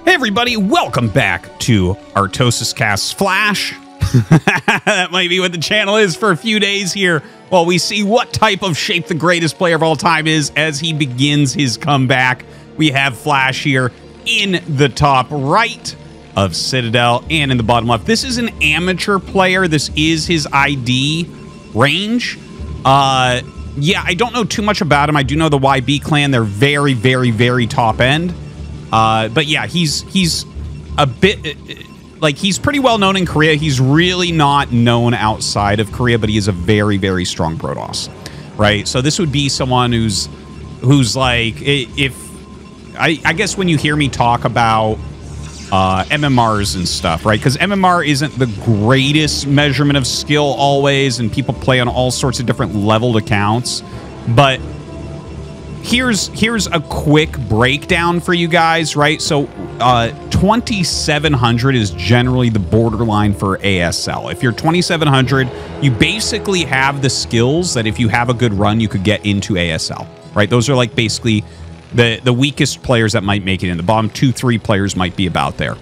Hey everybody, welcome back to ArtosisCasts Flash. That might be what the channel is for a few days here while we see what type of shape the greatest player of all time is as he begins his comeback. We have Flash here in the top right of Citadel and in the bottom left. This is an amateur player. This is his ID range. Yeah, I don't know too much about him. I do know the YB clan. They're very, very, very top end. But yeah, he's a bit like he's pretty well known in Korea. He's really not known outside of Korea, but he is a very, very strong Protoss, right? So this would be someone who's like, if I guess when you hear me talk about MMRs and stuff, right? Because MMR isn't the greatest measurement of skill always, and people play on all sorts of different leveled accounts, but here's a quick breakdown for you guys, right? So 2700 is generally the borderline for ASL. If you're 2700, you basically have the skills that if you have a good run, you could get into ASL, right? Those are like basically the weakest players that might make it in. The bottom 2-3 players might be about there.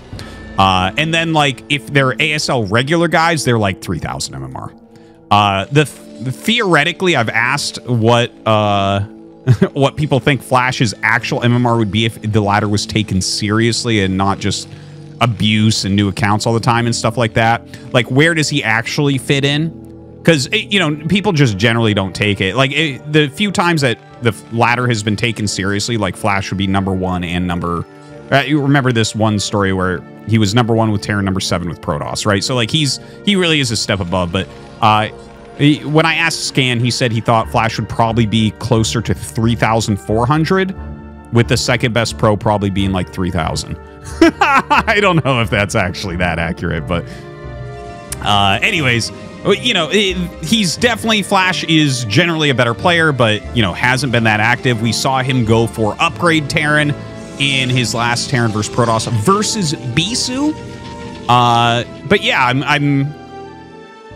And then like if they're ASL regular guys, they're like 3000 MMR. Theoretically, I've asked what what people think Flash's actual MMR would be if the ladder was taken seriously and not just abuse and new accounts all the time and stuff like that. Like, where does he actually fit in? Because, you know, people just generally don't take it. Like, the few times that the ladder has been taken seriously, like, Flash would be #1 and number... you remember this one story where he was #1 with Terran, #7 with Protoss, right? So, like, he really is a step above, but... when I asked Scan, he said he thought Flash would probably be closer to 3,400, with the second best pro probably being like 3,000. I don't know if that's actually that accurate, but anyways, you know, he's definitely, Flash is generally a better player, but, you know, hasn't been that active. We saw him go for upgrade Terran in his last Terran versus Protoss versus Bisu. But yeah, I'm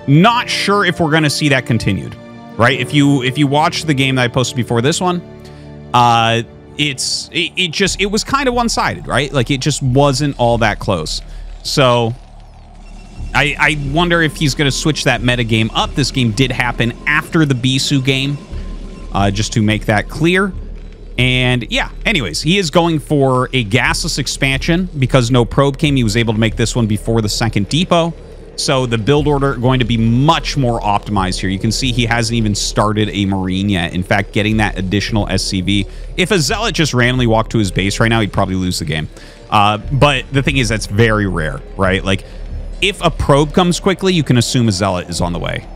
not sure if we're going to see that continued, right? If you watch the game that I posted before this one, it was kind of one-sided, right? Like, it just wasn't all that close. So I wonder if he's going to switch that meta game up. This game did happen after the Bisu game, just to make that clear. And yeah, anyways, he is going for a gasless expansion because no probe came. He was able to make this one before the second depot. So the build order going to be much more optimized here. You can see he hasn't even started a Marine yet. In fact, getting that additional SCV. If a Zealot just randomly walked to his base right now, he'd probably lose the game. But the thing is, that's very rare, right? Like, if a probe comes quickly, you can assume a Zealot is on the way.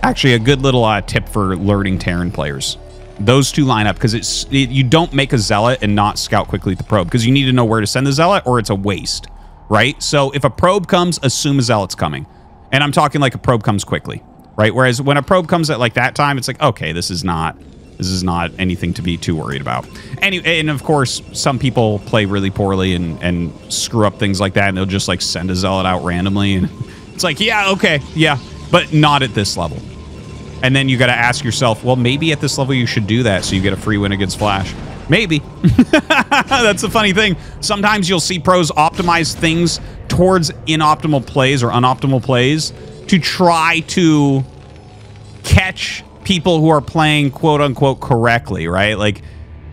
Actually, a good little tip for learning Terran players. Those two line up, because you don't make a Zealot and not scout quickly at the probe, because you need to know where to send the Zealot or it's a waste. Right? So if a probe comes, assume a Zealot's coming. And I'm talking like a probe comes quickly, right? Whereas when a probe comes at like that time, it's like, okay, this is not anything to be too worried about. And of course, some people play really poorly and screw up things like that, and they'll just like send a Zealot out randomly, and it's like, yeah, okay, yeah, but not at this level. And then you got to ask yourself, well, maybe at this level you should do that so you get a free win against Flash. Maybe. That's the funny thing. Sometimes you'll see pros optimize things towards inoptimal plays or unoptimal plays to try to catch people who are playing quote-unquote correctly, right? Like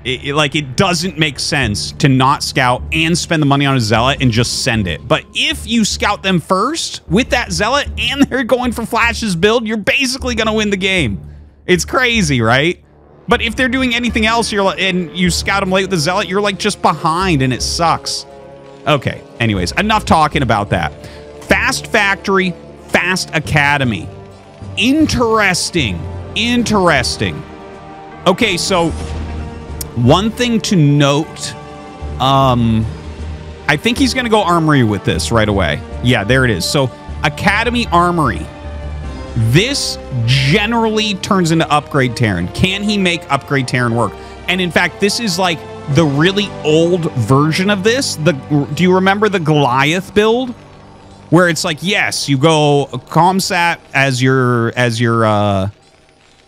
it doesn't make sense to not scout and spend the money on a Zealot and just send it. But if you scout them first with that Zealot and they're going for Flash's build, you're basically going to win the game. It's crazy, right? But if they're doing anything else, and you scout them late with the Zealot, you're like just behind, and it sucks. Okay, anyways, enough talking about that. Fast Factory, Fast Academy. Interesting. Interesting. Okay, so one thing to note, I think he's going to go Armory with this right away. Yeah, there it is. So Academy Armory. This generally turns into upgrade Terran. Can he make upgrade Terran work? And in fact, this is like the really old version of this. Do you remember the Goliath build? Where it's like, yes, you go Comsat as your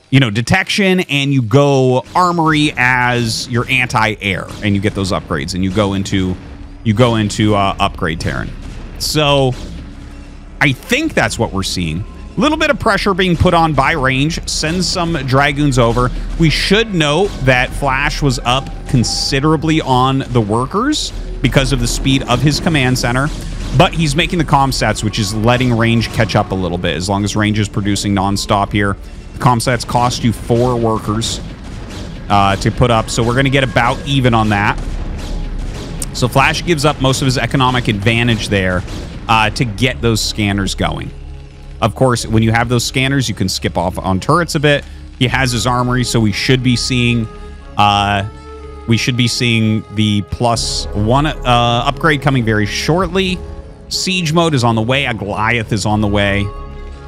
you know, detection, and you go Armory as your anti-air, and you get those upgrades, and you go into you go into upgrade Terran. So I think that's what we're seeing. A little bit of pressure being put on by Range. Sends some Dragoons over. We should note that Flash was up considerably on the workers because of the speed of his command center. But he's making the comm stats, which is letting Range catch up a little bit. As long as Range is producing nonstop here. The comm stats cost you 4 workers to put up. So we're going to get about even on that. So Flash gives up most of his economic advantage there to get those scanners going. Of course, when you have those scanners, you can skip off on turrets a bit. He has his armory, so we should be seeing the +1 upgrade coming very shortly. Siege mode is on the way. A Goliath is on the way.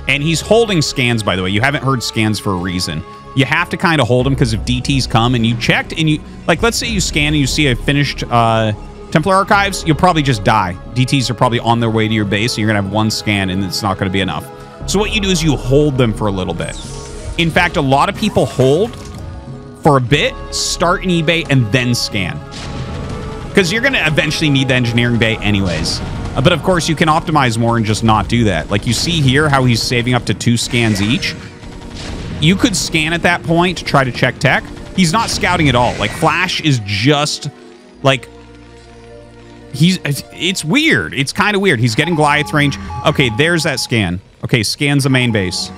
And he's holding scans, by the way. You haven't heard scans for a reason. You have to kind of hold them because if DTs come and you checked and you... Like, let's say you scan and you see a finished Templar Archives, you'll probably just die. DTs are probably on their way to your base, so you're going to have 1 scan and it's not going to be enough. So what you do is you hold them for a little bit. In fact, a lot of people hold for a bit, start an eBay, and then scan. Because you're going to eventually need the engineering bay anyways. But of course, you can optimize more and just not do that. Like you see here how he's saving up to 2 scans each. You could scan at that point to try to check tech. He's not scouting at all. Like Flash is just like... It's weird. It's kind of weird. He's getting Goliath range. Okay, there's that scan. Okay, scans the main base.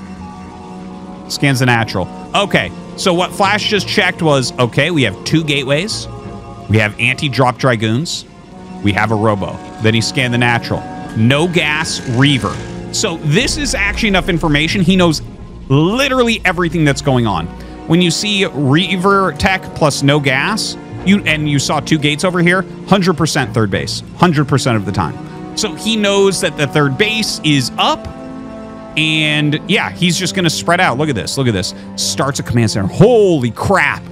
Scans the natural. Okay, so what Flash just checked was, okay, we have 2 gateways. We have anti-drop Dragoons. We have a Robo. Then he scanned the natural. No gas, Reaver. So this is actually enough information. He knows literally everything that's going on. When you see Reaver tech plus no gas, you saw 2 gates over here, 100% third base. 100% of the time. So he knows that the third base is up. And yeah, he's just going to spread out. Look at this. Look at this. Starts a command center. Holy crap.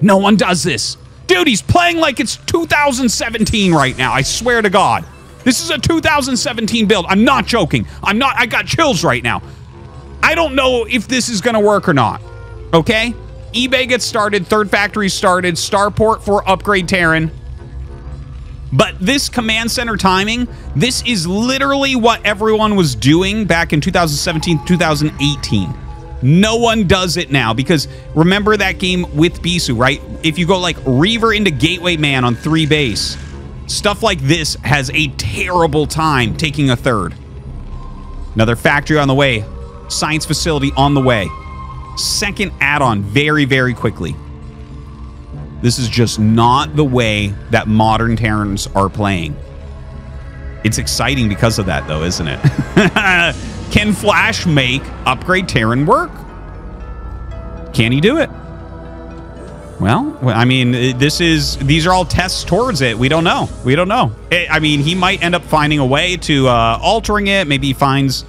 No one does this. Dude, he's playing like it's 2017 right now. I swear to God. This is a 2017 build. I'm not joking. I got chills right now. I don't know if this is going to work or not. Okay? eBay gets started. Third factory started. Starport for upgrade Terran. But this command center timing, this is literally what everyone was doing back in 2017, 2018. No one does it now because remember that game with Bisu, right? If you go like Reaver into Gateway Man on 3 base, stuff like this has a terrible time taking a third. Another factory on the way. Science facility on the way. Second add-on very, very quickly. This is just not the way that modern Terrans are playing. It's exciting because of that, though, isn't it? Can Flash make upgrade Terran work? Can he do it? Well, I mean, these are all tests towards it. We don't know. We don't know. I mean, he might end up finding a way to altering it. Maybe he finds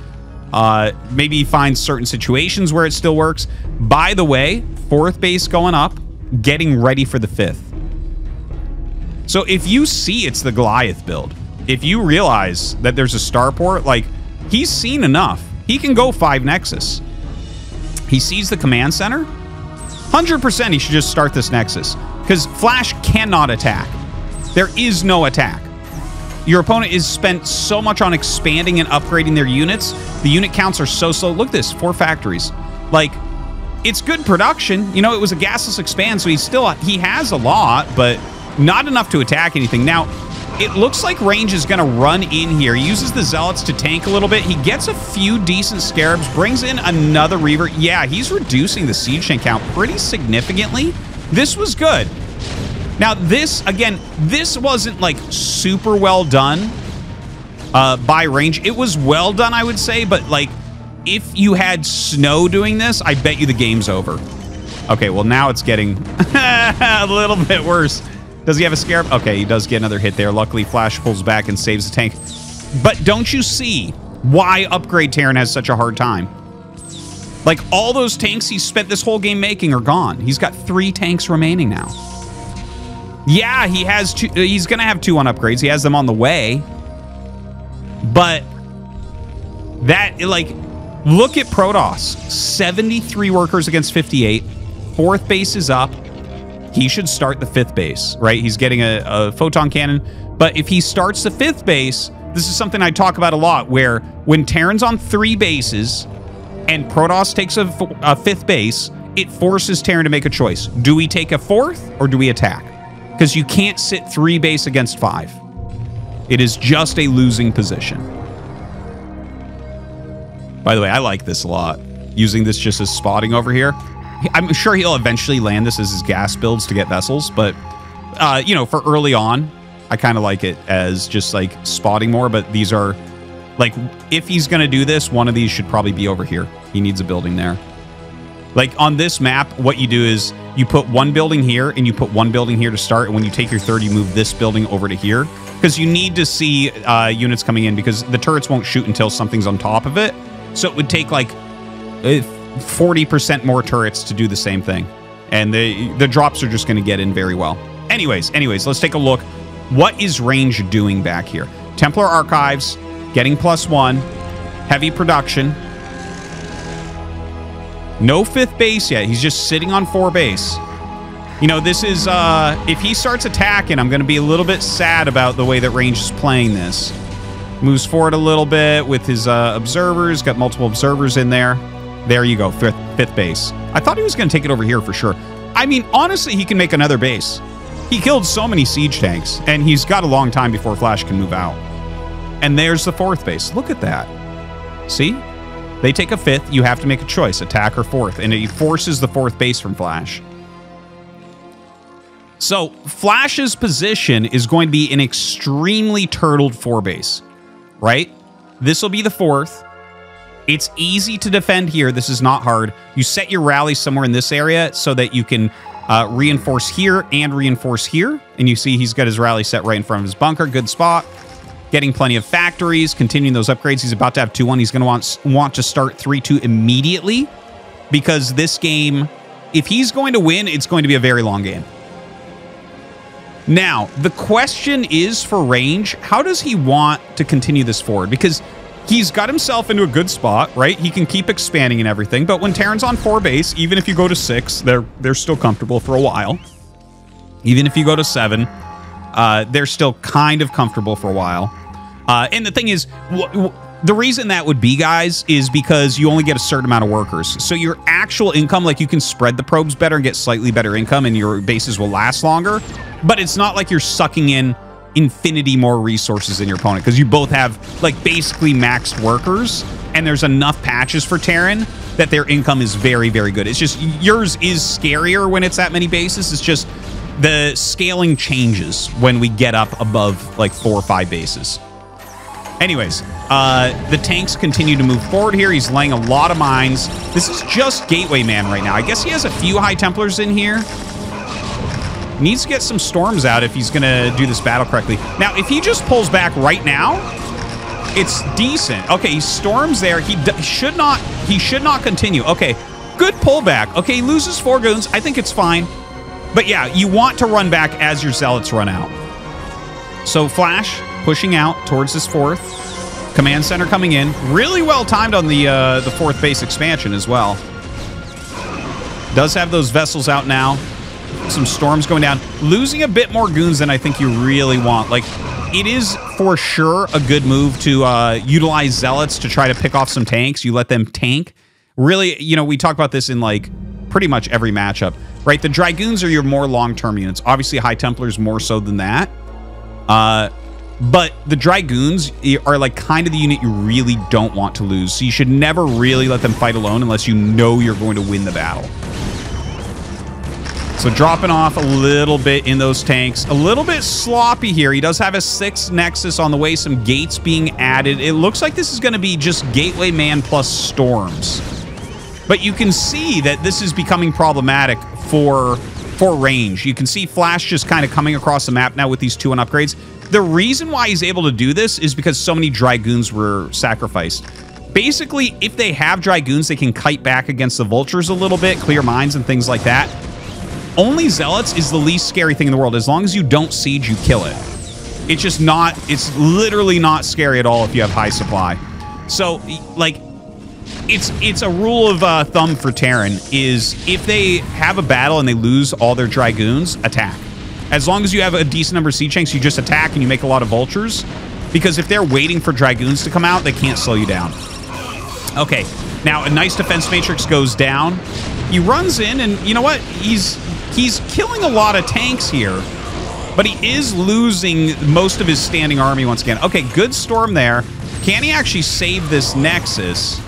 certain situations where it still works. By the way, 4th base going up. Getting ready for the 5th. So if you see it's the Goliath build, if you realize that there's a starport, like, he's seen enough. He can go 5 Nexus. He sees the command center. 100% he should just start this Nexus. Because Flash cannot attack. There is no attack. Your opponent is spent so much on expanding and upgrading their units. The unit counts are so slow. Look at this, 4 factories. Like... It's good production. You know, it was a gasless expand, so he has a lot, but not enough to attack anything. Now, it looks like Range is going to run in here. He uses the Zealots to tank a little bit. He gets a few decent Scarabs, brings in another Reaver. Yeah, he's reducing the siege tank count pretty significantly. This was good. Now, this, again, this wasn't, like, super well done by Range. It was well done, I would say, but, like, if you had Snow doing this, I bet you the game's over. Okay, well, now it's getting a little bit worse. Does he have a Scarab? Okay, he does get another hit there. Luckily, Flash pulls back and saves the tank. But don't you see why upgrade Terran has such a hard time? Like, all those tanks he spent this whole game making are gone. He's got 3 tanks remaining now. Yeah, he has 2. He's going to have 2 on upgrades. He has them on the way. But that, like... Look at Protoss. 73 workers against 58. 4th base is up. he should start the 5th base, right? He's getting a photon cannon. But if he starts the 5th base, this is something I talk about a lot, where when Terran's on 3 bases and Protoss takes a 5th base, it forces Terran to make a choice. Do we take a 4th or do we attack? Because you can't sit 3 base against 5. It is just a losing position. By the way, I like this a lot. Using this just as spotting over here. I'm sure he'll eventually land this as his gas builds to get vessels, but, you know, for early on, I kind of like it as just, like, spotting more, but these are, like, if he's going to do this, one of these should probably be over here. He needs a building there. Like, on this map, what you do is you put one building here, and you put one building here to start, and when you take your third, you move this building over to here, because you need to see units coming in, because the turrets won't shoot until something's on top of it, so it would take, like, 40% more turrets to do the same thing. And the drops are just going to get in very well. Anyways, let's take a look. What is Range doing back here? Templar Archives, getting +1. Heavy production. No 5th base yet. He's just sitting on 4 base. You know, this is, if he starts attacking, I'm going to be a little bit sad about the way that Range is playing this. Moves forward a little bit with his observers. Got multiple observers in there. There you go, 5th base. I thought he was going to take it over here for sure. I mean, honestly, he can make another base. He killed so many siege tanks, and he's got a long time before Flash can move out. And there's the 4th base. Look at that. See? They take a 5th. You have to make a choice, attack or 4th, and it forces the 4th base from Flash. So Flash's position is going to be an extremely turtled 4 base, right? This will be the 4th. It's easy to defend here. This is not hard. You set your rally somewhere in this area so that you can reinforce here and reinforce here. And you see he's got his rally set right in front of his bunker. Good spot. Getting plenty of factories, continuing those upgrades. He's about to have 2-1. He's going to want to start 3-2 immediately, because this game, if he's going to win, it's going to be a very long game. Now, the question is for Range, how does he want to continue this forward? Because he's got himself into a good spot, right? He can keep expanding and everything, but when Terran's on 4 base, even if you go to 6, they're still comfortable for a while. Even if you go to 7, they're still kind of comfortable for a while. And the thing is, the reason that would be, guys, is because you only get a certain amount of workers. So your actual income, like, you can spread the probes better and get slightly better income, and your bases will last longer. But it's not like you're sucking in infinity more resources than your opponent, because you both have, like, basically maxed workers, and there's enough patches for Terran that their income is very, very good. It's just yours is scarier when it's that many bases. It's just the scaling changes when we get up above, like, 4 or 5 bases. Anyways, the tanks continue to move forward here. He's laying a lot of mines. This is just Gateway Man right now. I guess he has a few High Templars in here. Needs to get some storms out if he's going to do this battle correctly. Now, if he just pulls back right now, it's decent. Okay, he storms there. He should not continue. Okay, good pullback. Okay, he loses 4 goons. I think it's fine. But yeah, you want to run back as your zealots run out. So Flash pushing out towards this 4th. Command center coming in. Really well timed on the 4th base expansion as well. Does have those vessels out now. Some storms going down. Losing a bit more goons than I think you really want. Like, it is for sure a good move to utilize zealots to try to pick off some tanks. You let them tank. Really, you know, we talk about this in, like, pretty much every matchup, right? The Dragoons are your more long-term units. Obviously, High Templars more so than that. But the Dragoons are, like, kind of the unit you really don't want to lose. So you should never really let them fight alone unless you know you're going to win the battle. So dropping off a little bit in those tanks. A little bit sloppy here. He does have a 6th Nexus on the way. Some gates being added. It looks like this is going to be just Gateway Man plus storms. But you can see that this is becoming problematic for Range. You can see Flash just kind of coming across the map now with these 2-1 upgrades. The reason why he's able to do this is because so many Dragoons were sacrificed. Basically, if they have Dragoons, they can kite back against the Vultures a little bit, clear mines and things like that. Only Zealots is the least scary thing in the world. As long as you don't siege, you kill it. It's just not, it's literally not scary at all if you have high supply. So, like, it's a rule of thumb for Terran is if they have a battle and they lose all their Dragoons, attack. As long as you have a decent number of siege tanks, you just attack and you make a lot of vultures. Because if they're waiting for Dragoons to come out, they can't slow you down. Okay, now a nice defense matrix goes down. He runs in, and you know what? He's killing a lot of tanks here, but he is losing most of his standing army once again. Okay, good storm there. Can he actually save this Nexus?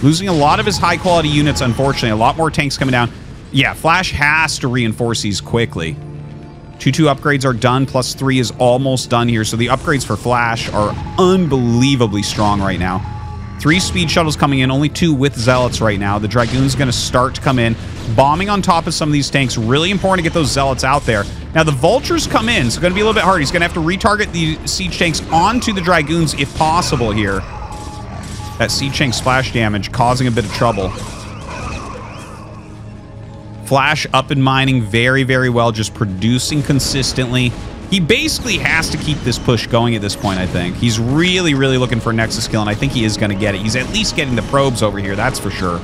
Losing a lot of his high-quality units, unfortunately. A lot more tanks coming down. Yeah, Flash has to reinforce these quickly. 2-2 upgrades are done, plus 3 is almost done here. So the upgrades for Flash are unbelievably strong right now. 3 speed shuttles coming in, only 2 with Zealots right now. The Dragoon's going to start to come in. Bombing on top of some of these tanks. Really important to get those Zealots out there. Now the Vultures come in, so it's going to be a little bit hard. He's going to have to retarget the siege tanks onto the Dragoons if possible here. That siege tank splash damage causing a bit of trouble. Flash up and mining very, very well, just producing consistently. He basically has to keep this push going at this point, I think. He's really, really looking for a Nexus kill, and I think he is going to get it. He's at least getting the probes over here, that's for sure.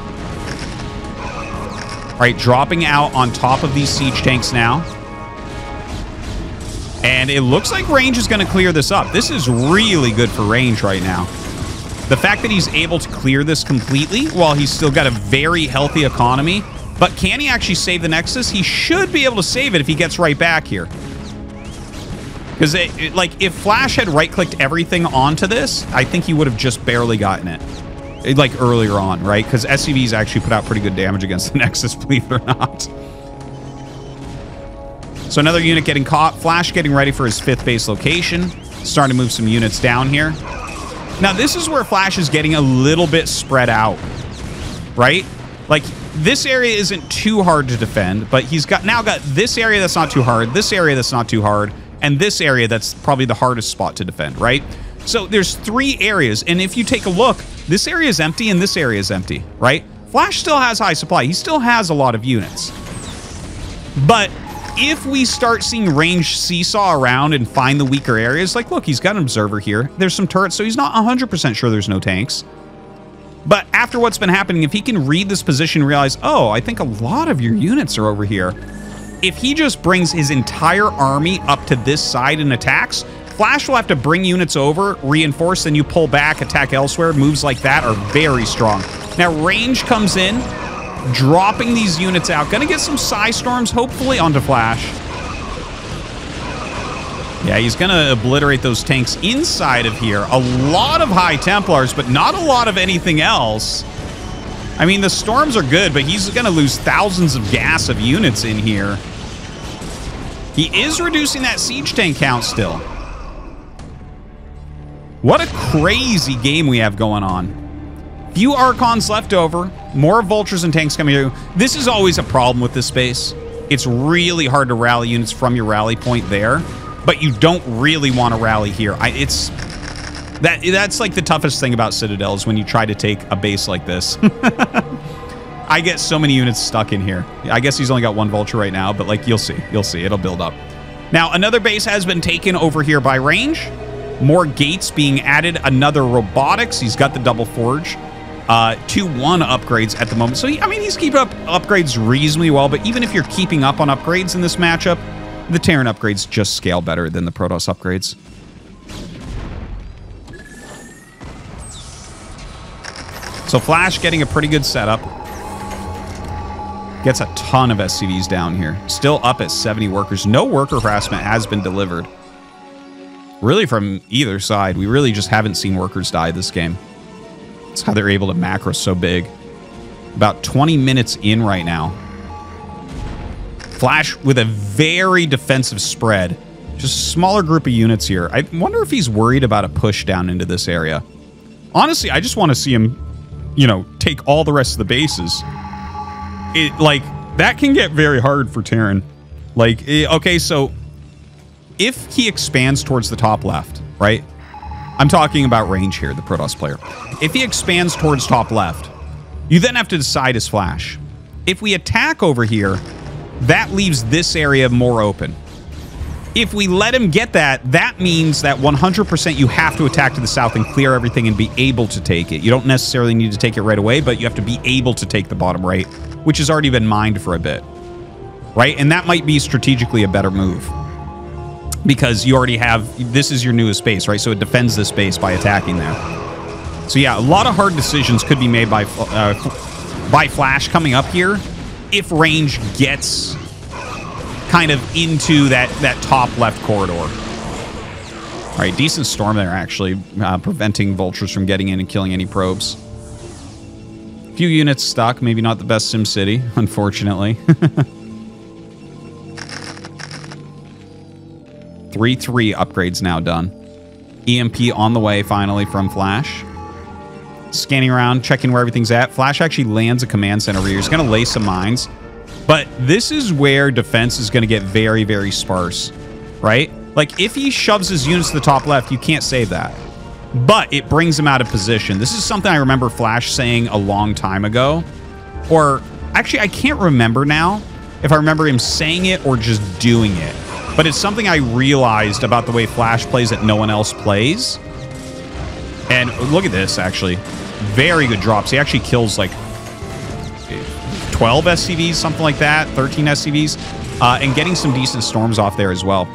All right, dropping out on top of these siege tanks now. And it looks like Range is going to clear this up. This is really good for Range right now. The fact that he's able to clear this completely while he's still got a very healthy economy. But can he actually save the Nexus? He should be able to save it if he gets right back here. Because, like, if Flash had right-clicked everything onto this, I think he would have just barely gotten it. Like, earlier on, right? Because SCVs actually put out pretty good damage against the Nexus, believe it or not. So another unit getting caught. Flash getting ready for his 5th base location. Starting to move some units down here. Now, this is where Flash is getting a little bit spread out, right? Like, this area isn't too hard to defend, but he's now got this area that's not too hard, this area that's not too hard, and this area that's probably the hardest spot to defend, right? So there's 3 areas, and if you take a look, this area is empty and this area is empty, right? Flash still has high supply. He still has a lot of units. But if we start seeing Range seesaw around and find the weaker areas, like, look, he's got an observer here. There's some turrets, so he's not 100% sure there's no tanks. But after what's been happening, if he can read this position and realize, oh, I think a lot of your units are over here. If he just brings his entire army up to this side and attacks, Flash will have to bring units over, reinforce, then you pull back, attack elsewhere. Moves like that are very strong. Now, Range comes in, dropping these units out. Gonna get some Psy Storms, hopefully, onto Flash. Yeah, he's gonna obliterate those tanks inside of here. A lot of High Templars, but not a lot of anything else. I mean, the Storms are good, but he's gonna lose thousands of gas of units in here. He is reducing that siege tank count still. What a crazy game we have going on. Few Archons left over, more Vultures and tanks coming through. This is always a problem with this space. It's really hard to rally units from your rally point there, but you don't really want to rally here. That's like the toughest thing about Citadel is when you try to take a base like this. I get so many units stuck in here. I guess he's only got 1 Vulture right now, but like, you'll see. You'll see. It'll build up. Now, another base has been taken over here by Range. More gates being added. Another robotics. He's got the double forge. 2-1 upgrades at the moment. So, I mean, he's keeping up upgrades reasonably well, but even if you're keeping up on upgrades in this matchup, the Terran upgrades just scale better than the Protoss upgrades. So Flash getting a pretty good setup. Gets a ton of SCVs down here. Still up at 70 workers. No worker harassment has been delivered. Really from either side. We really just haven't seen workers die this game. That's how they're able to macro so big. About 20 minutes in right now. Flash with a very defensive spread. Just a smaller group of units here. I wonder if he's worried about a push down into this area. Honestly, I just want to see him, you know, take all the rest of the bases. Like, that can get very hard for Terran. Like, okay, so if he expands towards the top left, right? I'm talking about Range here, the Protoss player. If he expands towards top left, you then have to decide his Flash. If we attack over here, that leaves this area more open. If we let him get that, that means that 100% you have to attack to the south and clear everything and be able to take it. You don't necessarily need to take it right away, but you have to be able to take the bottom right, which has already been mined for a bit. Right? And that might be strategically a better move. Because you already have... This is your newest base, right? So it defends this base by attacking there. So yeah, a lot of hard decisions could be made by Flash coming up here if range gets kind of into that top left corridor. All right, decent storm there, actually, preventing vultures from getting in and killing any probes. Few units stuck, maybe not the best SimCity, unfortunately. 3-3 upgrades now done. EMP on the way, finally, from Flash. Scanning around, checking where everything's at. Flash actually lands a command center here. He's going to lay some mines. But this is where defense is going to get very, very sparse, right? Like, if he shoves his units to the top left, you can't save that. But it brings him out of position. This is something I remember Flash saying a long time ago. Or, actually, I can't remember now if I remember him saying it or just doing it. But it's something I realized about the way Flash plays that no one else plays. And look at this, actually. Very good drops. He actually kills, like, 12 SCVs, something like that, 13 SCVs, and getting some decent storms off there as well.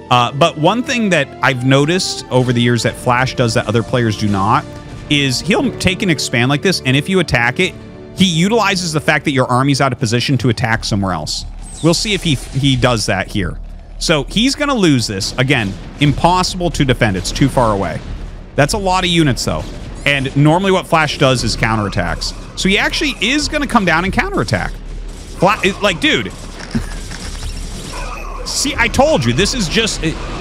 But one thing that I've noticed over the years that Flash does that other players do not is he'll take and expand like this, and if you attack it, he utilizes the fact that your army's out of position to attack somewhere else. We'll see if he does that here. So he's going to lose this. Again, impossible to defend. It's too far away. That's a lot of units, though. And normally what Flash does is counterattacks. So he actually is going to come down and counterattack. Like, dude. See, I told you, this is just...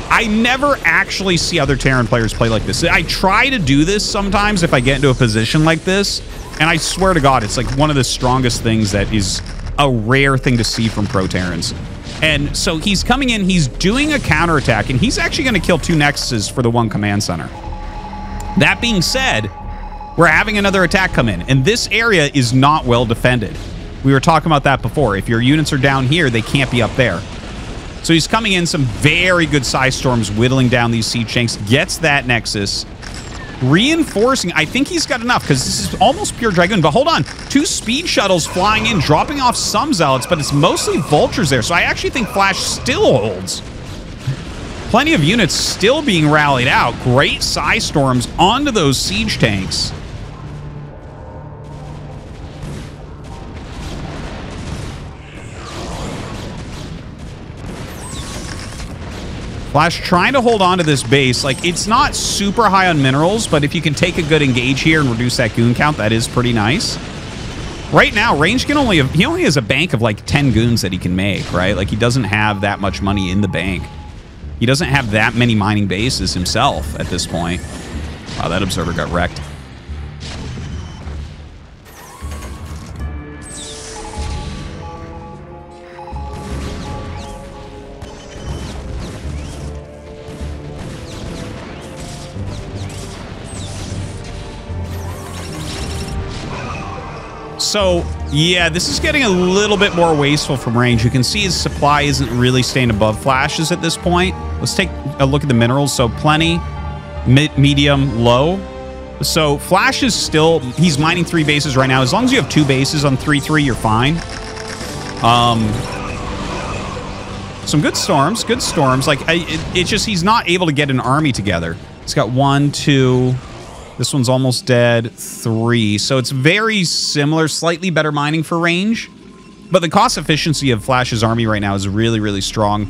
I never actually see other Terran players play like this. I try to do this sometimes if I get into a position like this. And I swear to God, it's like one of the strongest things that is a rare thing to see from Pro Terrans. And so he's coming in, he's doing a counterattack, and he's actually going to kill 2 Nexuses for the 1 command center. That being said, we're having another attack come in, and this area is not well defended. We were talking about that before. If your units are down here, they can't be up there. So he's coming in, some very good size storms, whittling down these siege tanks, gets that Nexus. Reinforcing, I think he's got enough, because this is almost pure Dragoon. But hold on, 2 speed shuttles flying in, dropping off some zealots, but it's mostly vultures there. So I actually think Flash still holds. Plenty of units still being rallied out. Great size storms onto those siege tanks. Flash trying to hold on to this base. Like, it's not super high on minerals, but if you can take a good engage here and reduce that goon count, that is pretty nice. Right now, Range can only have, he only has a bank of like 10 goons that he can make, right? Like, he doesn't have that much money in the bank. He doesn't have that many mining bases himself at this point. Wow, that observer got wrecked. So, yeah, this is getting a little bit more wasteful from Range. You can see his supply isn't really staying above Flash's at this point. Let's take a look at the minerals. So, plenty, medium, low. So, Flash is still... He's mining 3 bases right now. As long as you have 2 bases on 3-3, you're fine. Some good storms. Good storms. Like, it's just he's not able to get an army together. He's got 1, 2... This one's almost dead. 3. So it's very similar, slightly better mining for Range. But the cost efficiency of Flash's army right now is really, really strong.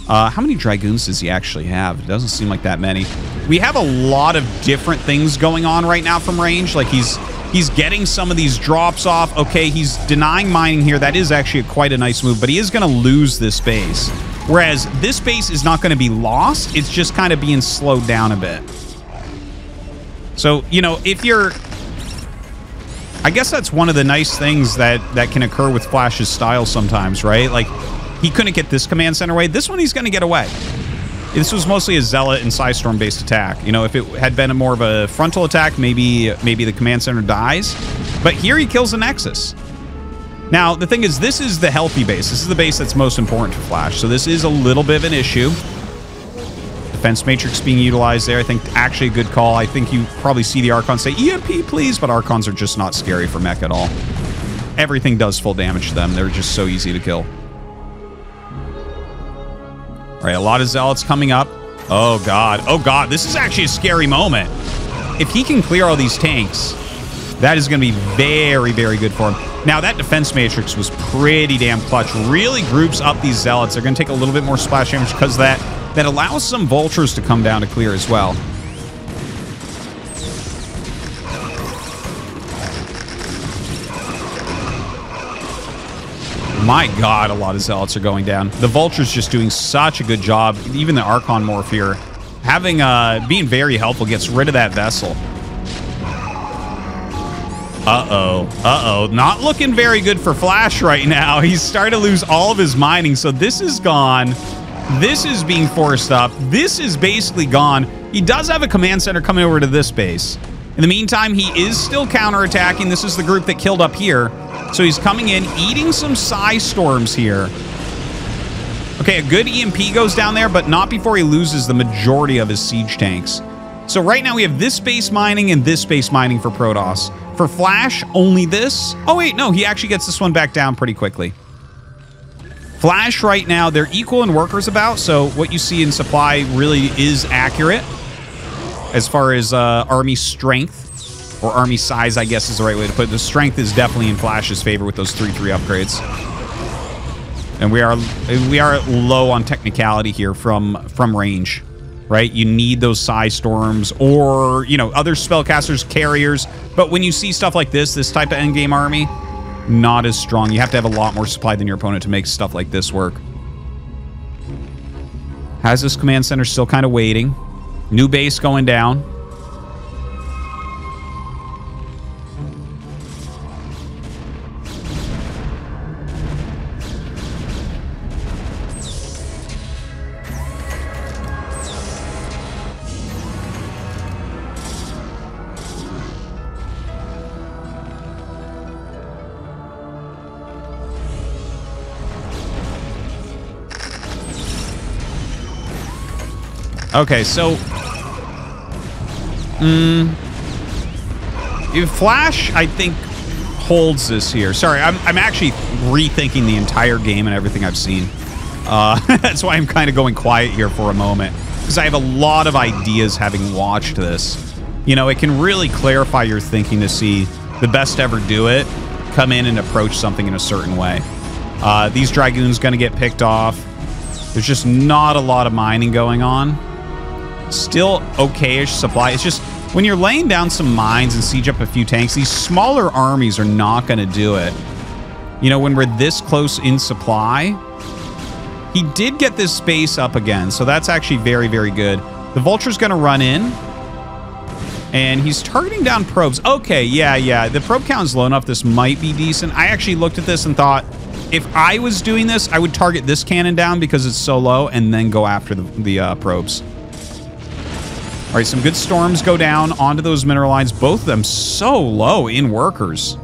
How many Dragoons does he actually have? It doesn't seem like that many. We have a lot of different things going on right now from Range. Like, he's getting some of these drops off. Okay, he's denying mining here. That is actually quite a nice move. But he is going to lose this base. Whereas this base is not going to be lost. It's just kind of being slowed down a bit. So, you know, if you're... I guess that's one of the nice things that can occur with Flash's style sometimes, right? Like, he couldn't get this command center away. This one he's going to get away. This was mostly a Zealot and Psystorm-based attack. You know, if it had been more of a frontal attack, maybe the command center dies. But here he kills the Nexus. Now, the thing is, this is the healthy base. This is the base that's most important for Flash. So this is a little bit of an issue. defense matrix being utilized there. I think actually a good call. I think you probably see the Archons say, EMP, please, but Archons are just not scary for mech at all. Everything does full damage to them. They're just so easy to kill. All right, a lot of Zealots coming up. Oh, God. Oh, God. This is actually a scary moment. If he can clear all these tanks, that is going to be very, very good for him. Now, that defense matrix was pretty damn clutch. Really groups up these Zealots. They're going to take a little bit more splash damage because that allows some Vultures to come down to clear as well. My God, a lot of Zealots are going down. The Vulture's just doing such a good job. Even the Archon Morph here, having being very helpful, gets rid of that vessel. Uh-oh. Not looking very good for Flash right now. He's starting to lose all of his mining, so this is gone. This is being forced up. This is basically gone. He does have a command center coming over to this base. In the meantime, he is still counterattacking. This is the group that killed up here. So he's coming in, eating some Psy Storms here. Okay, a good EMP goes down there, but not before he loses the majority of his siege tanks. So right now we have this base mining and this base mining for Protoss. For Flash, only this. Oh, wait, no, he actually gets this one back down pretty quickly. Flash right now, they're equal in workers about, so what you see in supply really is accurate as far as army strength. Or army size, I guess is the right way to put it. The strength is definitely in Flash's favor with those 3/3 upgrades. And we are low on technicality here from range, right? You need those Psy Storms or, you know, other spellcasters, carriers. But when you see stuff like this type of endgame army, not as strong. You have to have a lot more supply than your opponent to make stuff like this work. Has this command center still kind of waiting. New base going down. Okay, so if Flash, I think, holds this here. Sorry, I'm actually rethinking the entire game and everything I've seen. That's why I'm kind of going quiet here for a moment, because I have a lot of ideas having watched this. You know, it can really clarify your thinking to see the best ever do it, come in and approach something in a certain way. These Dragoons going to get picked off. There's just not a lot of mining going on. Still okay-ish supply. It's just when you're laying down some mines and siege up a few tanks, these smaller armies are not going to do it. You know, when we're this close in supply, he did get this space up again, so that's actually very, very good. The Vulture's going to run in, and he's targeting down probes. Okay, yeah. The probe count is low enough. This might be decent. I actually looked at this and thought, if I was doing this, I would target this cannon down because it's so low, and then go after the probes. All right, some good storms go down onto those mineral lines. Both of them so low in workers.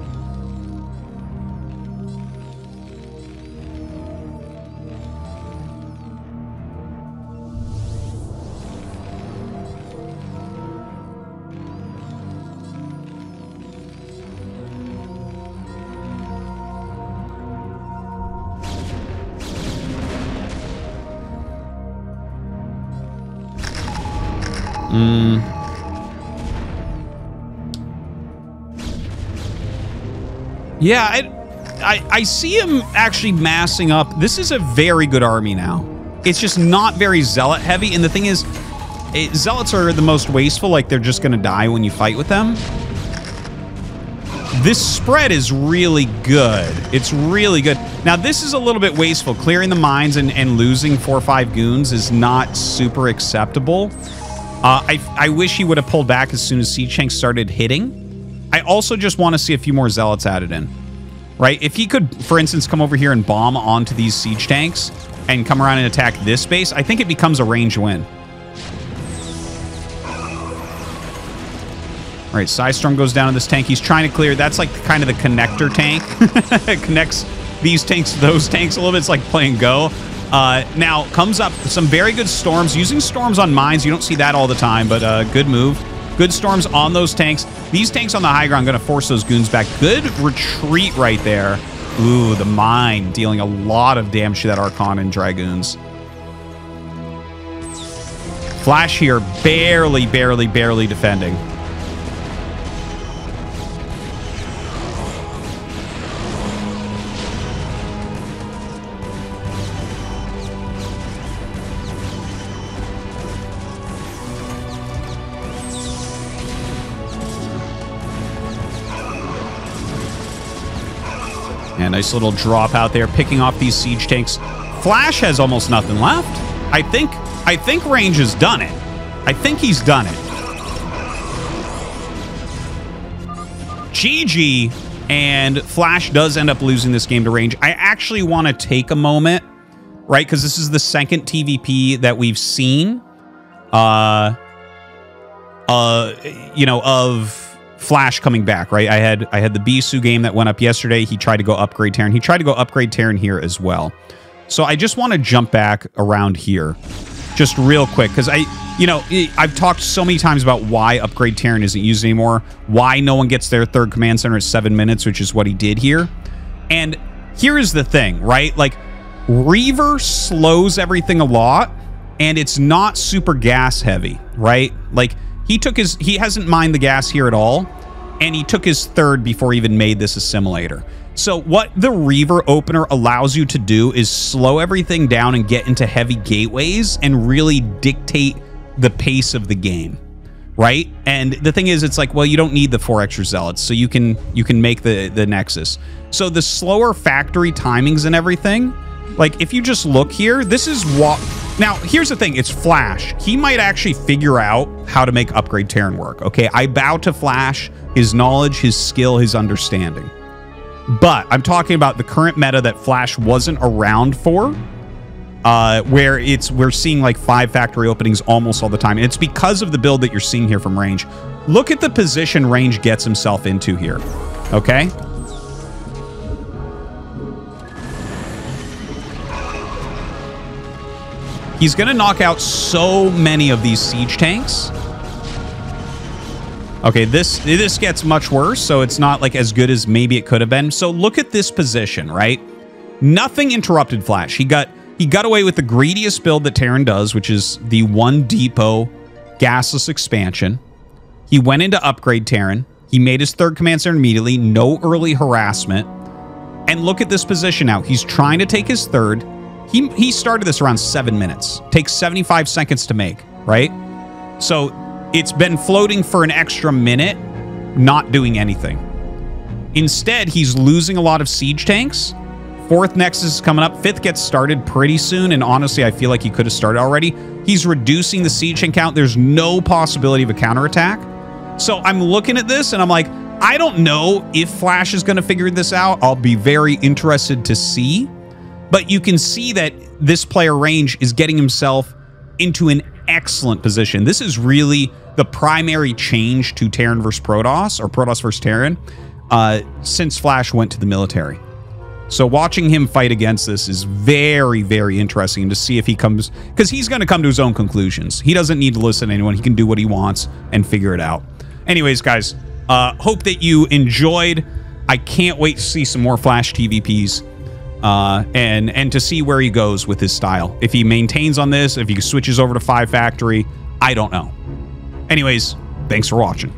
Yeah, I see him actually massing up. This is a very good army now. It's just not very zealot heavy, and the thing is, zealots are the most wasteful, like they're just gonna die when you fight with them. This spread is really good. It's really good. Now, this is a little bit wasteful. Clearing the mines and losing 4 or 5 goons is not super acceptable. I wish he would have pulled back as soon as siege tanks started hitting. I also just want to see a few more zealots added in, right? If he could, for instance, come over here and bomb onto these siege tanks and come around and attack this base, I think it becomes a range win. All right, Psystorm goes down to this tank. He's trying to clear. That's like kind of the connector tank. It connects these tanks to those tanks a little bit. It's like playing Go. Now comes up some very good storms. Using storms on mines, you don't see that all the time, but good move. Good storms on those tanks. These tanks on the high ground going to force those goons back. Good retreat right there. Ooh, the mine dealing a lot of damage to that Archon and Dragoons. Flash here barely defending. Yeah, nice little drop out there, picking off these siege tanks. Flash has almost nothing left. I think Range has done it. I think he's done it. GG, and Flash does end up losing this game to Range. I actually want to take a moment, right? Because this is the second TVP that we've seen, you know, of Flash coming back, right? I had the Bisu game that went up yesterday. He tried to go upgrade Terran. He tried to go upgrade Terran here as well. So I just want to jump back around here just real quick, because I've talked so many times about why upgrade Terran isn't used anymore, why no one gets their third command center at 7 minutes, which is what he did here. And here is the thing, right? Like, Reaver slows everything a lot, and it's not super gas heavy, right? Like, he hasn't mined the gas here at all, and he took his third before he even made this assimilator. So what the Reaver opener allows you to do is slow everything down and get into heavy gateways and really dictate the pace of the game, right? And the thing is, it's like, well, you don't need the 4 extra zealots, so you can make the Nexus. So the slower factory timings and everything, like if you just look here, this is what... Now, here's the thing. It's Flash. He might actually figure out how to make upgrade Terran work, okay? I bow to Flash, his knowledge, his skill, his understanding. But I'm talking about the current meta that Flash wasn't around for, where we're seeing like 5 factory openings almost all the time. And it's because of the build that you're seeing here from Range. Look at the position Range gets himself into here, okay? He's going to knock out so many of these siege tanks. Okay, this gets much worse, so it's not like as good as maybe it could have been. So look at this position, right? Nothing interrupted Flash. He got away with the greediest build that Terran does, which is the 1 depot gasless expansion. He went into upgrade Terran. He made his third command center immediately. No early harassment. And look at this position now. He's trying to take his third. He started this around 7 minutes. Takes 75 seconds to make, right? So it's been floating for an extra minute, not doing anything. Instead, he's losing a lot of siege tanks. 4th Nexus is coming up. 5th gets started pretty soon, and honestly, I feel like he could have started already. He's reducing the siege tank count. There's no possibility of a counterattack. So I'm looking at this, and I'm like, I don't know if Flash is going to figure this out. I'll be very interested to see. But you can see that this player Range is getting himself into an excellent position. This is really the primary change to Terran versus Protoss, or Protoss versus Terran, since Flash went to the military. So watching him fight against this is very, very interesting to see if he comes... Because he's going to come to his own conclusions. He doesn't need to listen to anyone. He can do what he wants and figure it out. Anyways, guys, hope that you enjoyed. I can't wait to see some more Flash TVPs. And to see where he goes with his style. If he maintains on this, if he switches over to 5 factory, I don't know. Anyways, thanks for watching.